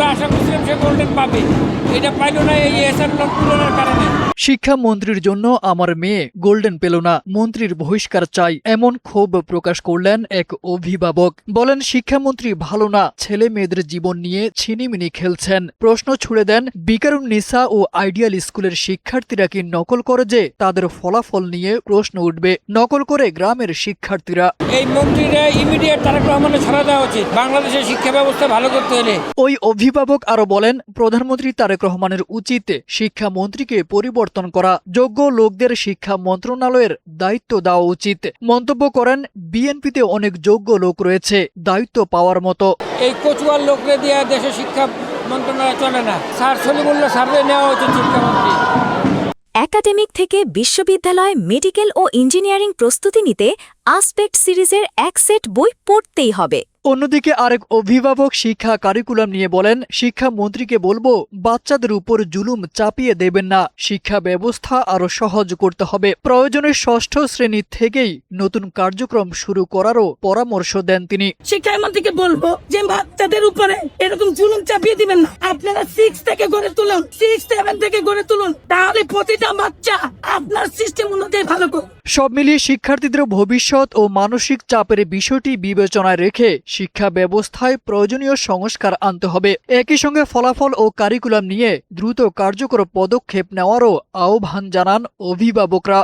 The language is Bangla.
আমরা আশা করছিলাম সে গোল্ডেন পাবে, এটা পাইল না এই এসআর তুলনার কারণে। শিক্ষামন্ত্রীর জন্য আমার মেয়ে গোল্ডেন পেল না, মন্ত্রীর বহিষ্কার চাই, এমন ক্ষোভ প্রকাশ করলেন এক অভিভাবক। বলেন, শিক্ষামন্ত্রী ভালো না, ছেলে মেয়েদের জীবন নিয়ে ছিনিমিনি খেলছেন। প্রশ্ন ছুড়ে দেন, বিকারুন্নিসা ও আইডিয়াল স্কুলের শিক্ষার্থীরা কি নকল করে যে তাদের ফলাফল নিয়ে প্রশ্ন উঠবে? নকল করে গ্রামের শিক্ষার্থীরা। এই মন্ত্রীরা ইমিডিয়েট তারেক রহমানের ছাড়া দেওয়া উচিত, বাংলাদেশের শিক্ষা ব্যবস্থা ভালো করতে হলে। ওই অভিভাবক আরো বলেন, প্রধানমন্ত্রী তারেক রহমানের উচিত শিক্ষামন্ত্রীকে পরিবর্তন করা, যোগ্য লোকদের শিক্ষা মন্ত্রণালয়ের দায়িত্ব দেওয়া উচিত। মন্তব্য করেন, বিএনপিতে অনেক যোগ্য লোক রয়েছে দায়িত্ব পাওয়ার মতো। এই কচুয়ার লোকরে দিয়ে দেশের শিক্ষা মন্ত্রণালয় চলে না। স্যার সলিমুল্লাহ সার্ভে নেওয়া উচিত শিক্ষামন্ত্রী। একাডেমিক থেকে বিশ্ববিদ্যালয়, মেডিকেল ও ইঞ্জিনিয়ারিং প্রস্তুতি নিতে আসপেক্ট সিরিজের এক সেট বই পড়তেই হবে। অন্যদিকে আরেক অভিভাবক শিক্ষা কারিকুলাম নিয়ে বলেন, শিক্ষামন্ত্রীকে বলবো বাচ্চাদের উপর জুলুম চাপিয়ে দেবেন না, শিক্ষা ব্যবস্থা আরো সহজ করতে হবে। প্রয়োজনে ষষ্ঠ শ্রেণী থেকেই নতুন কার্যক্রম শুরু করারও পরামর্শ দেন তিনি। শিক্ষামন্ত্রীকে বলবো যে বাচ্চাদের উপরে এরকম জুলুম চাপিয়ে দিবেন না, আপনারা 6 থেকে গড়ে তুলুন, 6-7 থেকে গড়ে তুলুন, তাহলে প্রতিটা বাচ্চা আপনার সিস্টেম অনুযায়ী ভালো করবে। সব মিলিয়ে শিক্ষার্থীদের ভবিষ্যৎ ও মানসিক চাপের বিষয়টি বিবেচনায় রেখে শিক্ষা ব্যবস্থায় প্রয়োজনীয় সংস্কার আনতে হবে। একই সঙ্গে ফলাফল ও কারিকুলাম নিয়ে দ্রুত কার্যকর পদক্ষেপ নেওয়ারও আহ্বান জানান অভিভাবকরা।